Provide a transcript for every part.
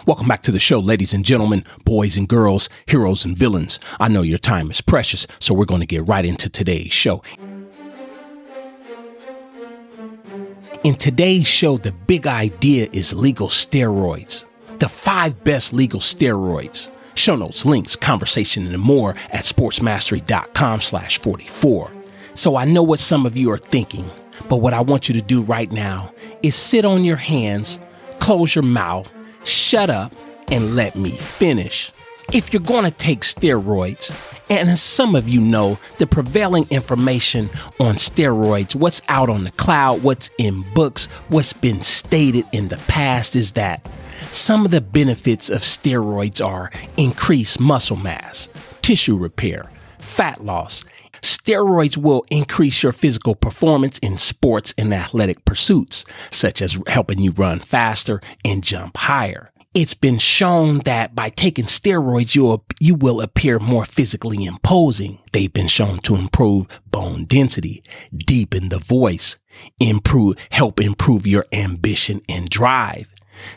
Welcome back to the show, ladies and gentlemen, boys and girls, heroes and villains. I know your time is precious, so we're going to get right into today's show. In today's show, the big idea is legal steroids. The 5 best legal steroids. Show notes, links, conversation, and more at sportsmastery.com/44. So I know what some of you are thinking, but what I want you to do right now is sit on your hands, close your mouth, shut up, and let me finish. If you're going to take steroids, and as some of you know, the prevailing information on steroids, what's out on the cloud, what's in books, what's been stated in the past is that some of the benefits of steroids are increased muscle mass, tissue repair, fat loss. Steroids will increase your physical performance in sports and athletic pursuits, such as helping you run faster and jump higher. It's been shown that by taking steroids, you will appear more physically imposing. They've been shown to improve bone density, deepen the voice, help improve your ambition and drive.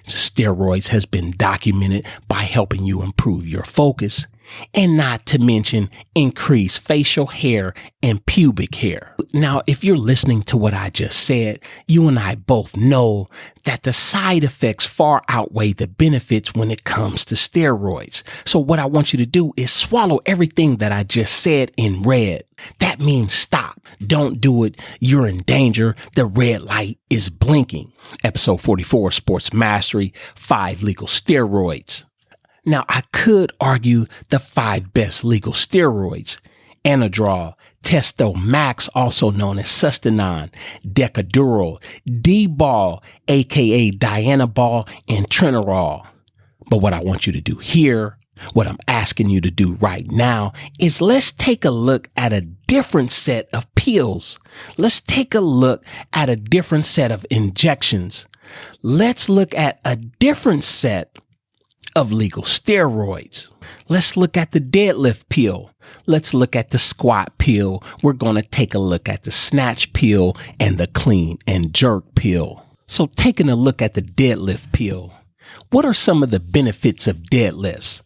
Steroids has been documented by helping you improve your focus, and not to mention increase facial hair and pubic hair. Now, if you're listening to what I just said, you and I both know that the side effects far outweigh the benefits when it comes to steroids. So what I want you to do is swallow everything that I just said in red. That means stop. Don't do it. You're in danger. The red light is blinking. Episode 44, Sports Mastery, 5 legal steroids. Now, I could argue the 5 best legal steroids: Anadrol, Testo-max, also known as Sustanon, Deca-Duro, D-Bal, aka Dianabol, and Trenorol. But what I want you to do here, what I'm asking you to do right now, is let's take a look at a different set of pills. Let's take a look at a different set of injections. Let's look at a different set of legal steroids. Let's look at the Deadlift Peel. Let's look at the Squat Peel. We're going to take a look at the Snatch Peel and the Clean and Jerk Peel. So taking a look at the Deadlift Peel, what are some of the benefits of deadlifts?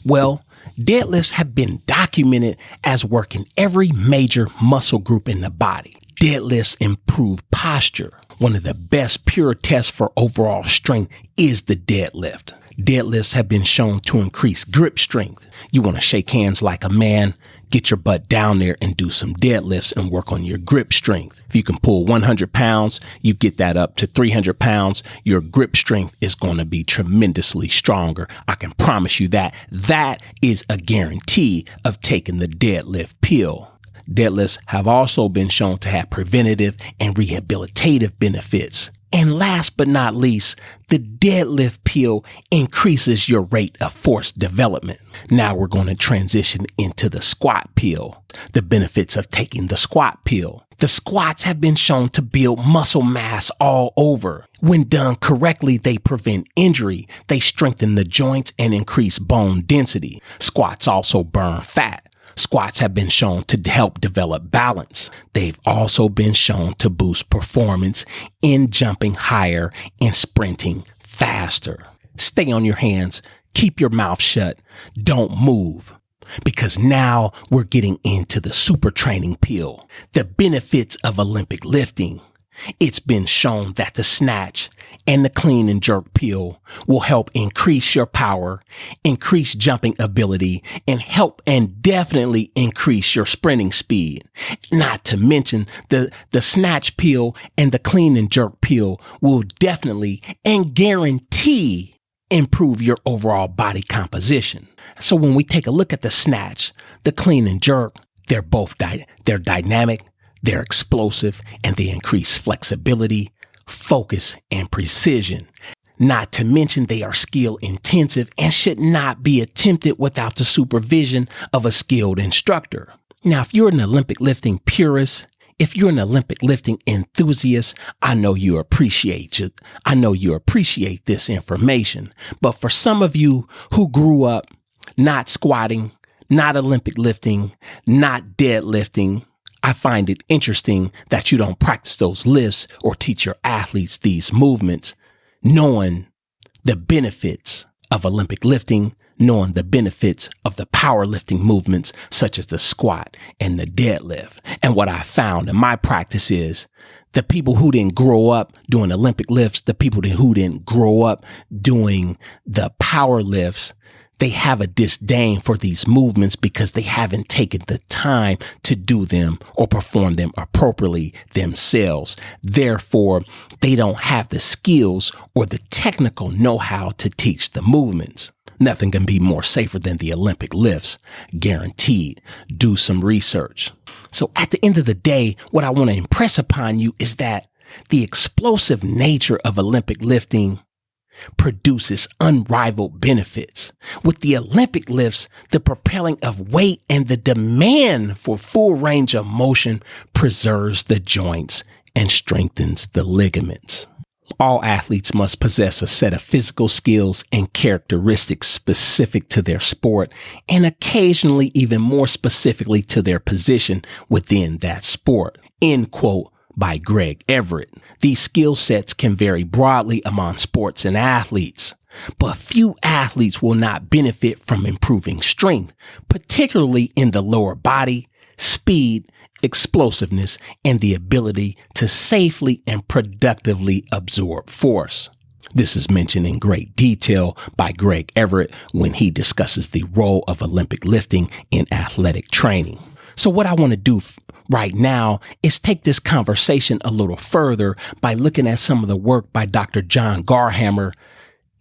Well, deadlifts have been documented as working every major muscle group in the body. Deadlifts improve posture. One of the best pure tests for overall strength is the deadlift. Deadlifts have been shown to increase grip strength. You want to shake hands like a man, get your butt down there and do some deadlifts and work on your grip strength. If you can pull 100 pounds, you get that up to 300 pounds, your grip strength is going to be tremendously stronger. I can promise you that. That is a guarantee of taking the Deadlift Peel. Deadlifts have also been shown to have preventative and rehabilitative benefits. And last but not least, the Deadlift Peel increases your rate of force development. Now we're going to transition into the Squat Peel. The benefits of taking the Squat Peel. The squats have been shown to build muscle mass all over. When done correctly, they prevent injury. They strengthen the joints and increase bone density. Squats also burn fat. Squats have been shown to help develop balance. They've also been shown to boost performance in jumping higher and sprinting faster. Stay on your hands. Keep your mouth shut. Don't move. Because now we're getting into the super training peel, the benefits of Olympic lifting. It's been shown that the snatch and the clean and jerk peel will help increase your power, increase jumping ability, and help and definitely increase your sprinting speed. Not to mention the snatch peel and the clean and jerk peel will definitely and guarantee improve your overall body composition. So when we take a look at the snatch, the clean and jerk, they're both they're dynamic, they're explosive, and they increase flexibility, focus, and precision. Not to mention they are skill intensive and should not be attempted without the supervision of a skilled instructor. Now, if you're an Olympic lifting purist, if you're an Olympic lifting enthusiast, I know you appreciate it. I know you appreciate this information. But for some of you who grew up not squatting, not Olympic lifting, not deadlifting, I find it interesting that you don't practice those lifts or teach your athletes these movements, knowing the benefits of Olympic lifting, knowing the benefits of the powerlifting movements such as the squat and the deadlift. And what I found in my practice is the people who didn't grow up doing Olympic lifts, the people who didn't grow up doing the power lifts, they have a disdain for these movements because they haven't taken the time to do them or perform them appropriately themselves. Therefore, they don't have the skills or the technical know-how to teach the movements. Nothing can be more safer than the Olympic lifts. Guaranteed. Do some research. So at the end of the day, what I want to impress upon you is that the explosive nature of Olympic lifting produces unrivaled benefits. With the Olympic lifts, the propelling of weight and the demand for full range of motion preserves the joints and strengthens the ligaments. All athletes must possess a set of physical skills and characteristics specific to their sport, and occasionally even more specifically to their position within that sport. End quote. By Greg Everett. These skill sets can vary broadly among sports and athletes, but few athletes will not benefit from improving strength, particularly in the lower body, speed, explosiveness, and the ability to safely and productively absorb force. This is mentioned in great detail by Greg Everett when he discusses the role of Olympic lifting in athletic training. So what I want to do right now is take this conversation a little further by looking at some of the work by Dr. John Garhammer,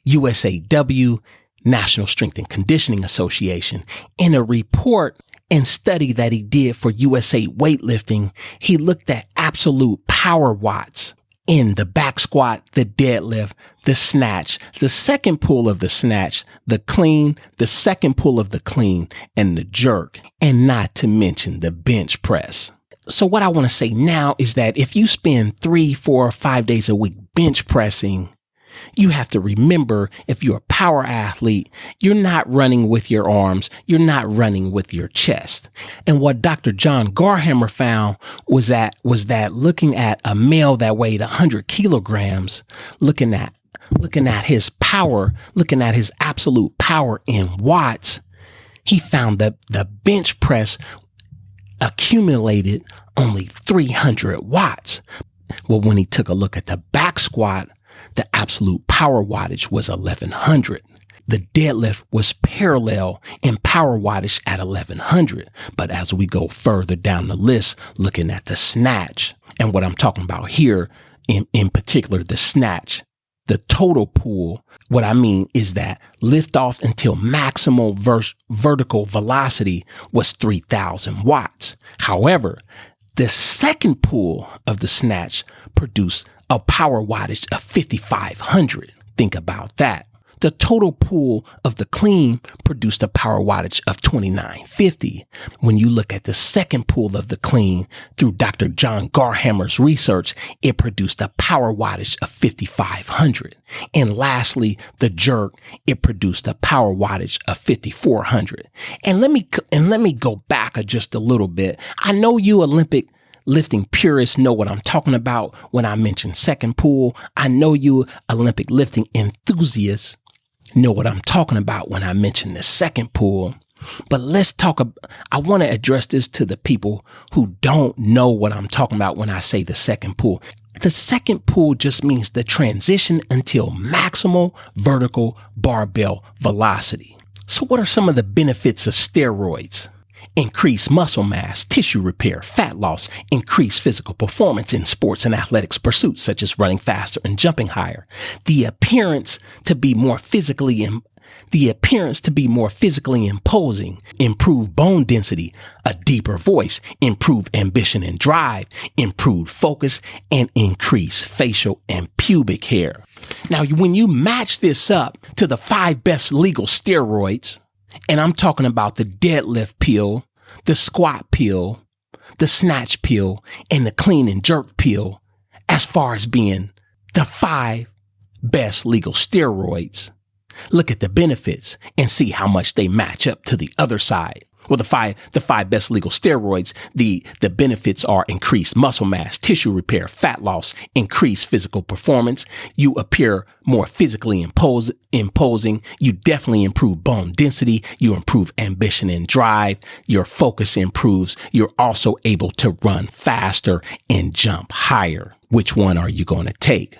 USAW, National Strength and Conditioning Association. In a report and study that he did for USA Weightlifting, he looked at absolute power watts in the back squat, the deadlift, the snatch, the second pull of the snatch, the clean, the second pull of the clean, and the jerk, and not to mention the bench press. So what I want to say now is that if you spend 3, 4, or 5 days a week bench pressing, you have to remember, if you're a power athlete, you're not running with your arms, you're not running with your chest. And what Dr. John Garhammer found was that looking at a male that weighed 100 kilograms, looking at his power, looking at his absolute power in watts, he found that the bench press accumulated only 300 watts. Well, when he took a look at the back squat, the absolute power wattage was 1100. The deadlift was parallel in power wattage at 1100. But as we go further down the list, looking at the snatch, and what I'm talking about here, in particular, the snatch, the total pull, what I mean is that lift off until maximal vertical velocity was 3000 watts. However, the second pull of the snatch produced a power wattage of 5500. Think about that. The total pull of the clean produced a power wattage of 2950. When you look at the second pull of the clean through Dr. John Garhammer's research, it produced a power wattage of 5500. And lastly, the jerk, it produced a power wattage of 5400. And let me go back just a little bit. I know you Olympic lifting purists know what I'm talking about when I mention second pull. I know you Olympic lifting enthusiasts know what I'm talking about when I mention the second pull. But I want to address this to the people who don't know what I'm talking about when I say the second pull. The second pull just means the transition until maximal vertical barbell velocity. So what are some of the benefits of steroids? Increase muscle mass, tissue repair, fat loss, increase physical performance in sports and athletics pursuits such as running faster and jumping higher. The appearance to be more physically imposing, improve bone density, a deeper voice, improve ambition and drive, improve focus, and increase facial and pubic hair. Now, when you match this up to the 5 best legal steroids, and I'm talking about the Deadlift Peel, the Squat Peel, the Snatch Peel, and the Clean and Jerk Peel, as far as being the 5 best legal steroids. Look at the benefits and see how much they match up to the other side. Well, the five best legal steroids, the benefits are increased muscle mass, tissue repair, fat loss, increased physical performance. You appear more physically imposing. You definitely improve bone density. You improve ambition and drive. Your focus improves. You're also able to run faster and jump higher. Which one are you going to take?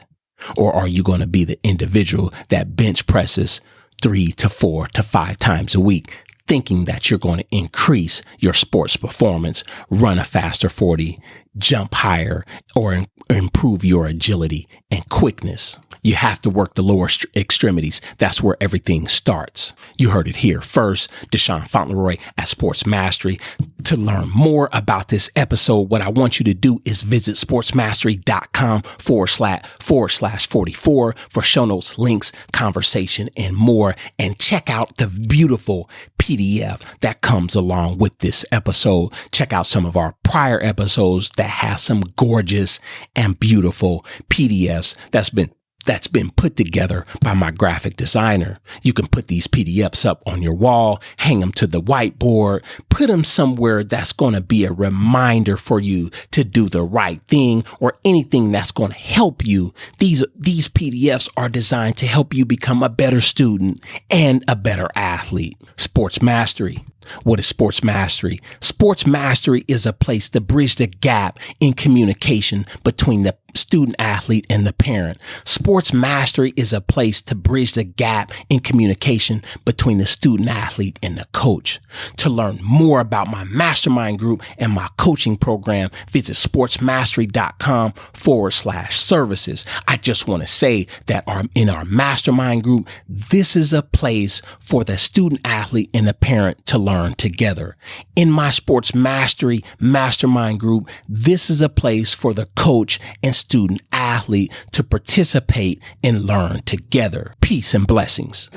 Or are you going to be the individual that bench presses 3 to 4 to 5 times a week, thinking that you're going to increase your sports performance, run a faster 40, jump higher, or improve your agility and quickness? You have to work the lower extremities. That's where everything starts. You heard it here first. Deshaun Fauntleroy at Sports Mastery. To learn more about this episode, what I want you to do is visit sportsmastery.com/44 for show notes, links, conversation, and more. And check out the beautiful PDF that comes along with this episode. Check out some of our prior episodes that has some gorgeous and beautiful PDFs that's been put together by my graphic designer. You can put these PDFs up on your wall, hang them to the whiteboard, put them somewhere that's going to be a reminder for you to do the right thing or anything that's going to help you. These PDFs are designed to help you become a better student and a better athlete. Sports Mastery. What is Sports Mastery? Sports Mastery is a place to bridge the gap in communication between the student athlete and the parent. Sports Mastery is a place to bridge the gap in communication between the student athlete and the coach. To learn more about my mastermind group and my coaching program, visit sportsmastery.com/services. I just want to say that in our mastermind group, this is a place for the student athlete and the parent to learn together. In my Sports Mastery mastermind group, this is a place for the coach and student athlete to participate and learn together. Peace and blessings.